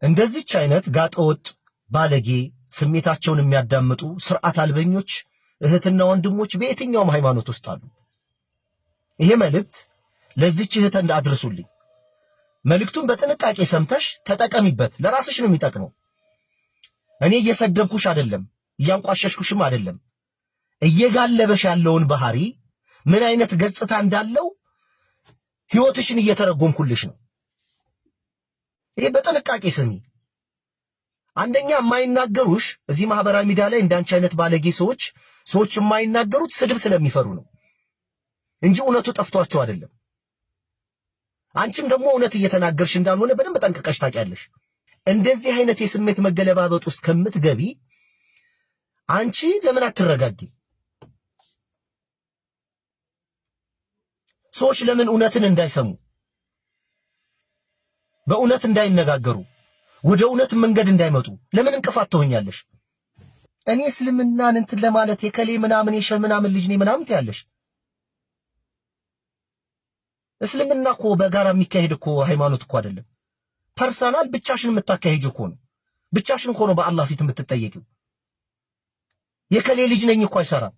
እንደዚህች አይነት ጋጠወጥ ባለጌ ስሜታቸውን የሚያዳምጡ ስርዓት አልበኞች እህትና ወንድሞች በየትኛውም ሃይማኖት ውስጥ አሉ። ይሄ መልእክት ለዚህች እህት አድርሱልኝ። መልእክቱን በጥንቃቄ ሰምተሽ ተጠቀሚበት። ለራስሽ ነው የሚጠቅመው። እኔ እየሰደብኩሽ አይደለም፣ እያንቋሸሽኩሽም አይደለም። እየጋለበሽ ያለውን ባህሪ ምን አይነት ገጽታ እንዳለው ህይወትሽን እየተረጎምኩልሽ ነው። ይሄ በጥንቃቄ ስሚ። አንደኛ የማይናገሩሽ እዚህ ማህበራዊ ሚዲያ ላይ እንዳንቺ አይነት ባለጌ ሰዎች የማይናገሩት ስድብ ስለሚፈሩ ነው እንጂ እውነቱ ጠፍቷቸው አይደለም። አንቺም ደግሞ እውነት እየተናገርሽ እንዳልሆነ በደንብ ጠንቅቀሽ ታውቂያለሽ። እንደዚህ አይነት የስሜት መገለባበጥ ውስጥ ከምትገቢ አንቺ ለምን አትረጋጊ? ሰዎች ለምን እውነትን እንዳይሰሙ በእውነት እንዳይነጋገሩ ወደ እውነት መንገድ እንዳይመጡ ለምን እንቅፋት ትሆኛለሽ? እኔ እስልምናን እንትን ለማለት የከሌ ምናምን የሸህ ምናምን ልጅ ነኝ ምናምን ትያለሽ። እስልምና እኮ በጋራ የሚካሄድ እኮ ሃይማኖት እኮ አይደለም። ፐርሰናል ብቻሽን የምታካሄጅ እኮ ነው። ብቻሽን እኮ ነው በአላህ ፊት የምትጠየቂው። የከሌ ልጅ ነኝ እኮ አይሰራም።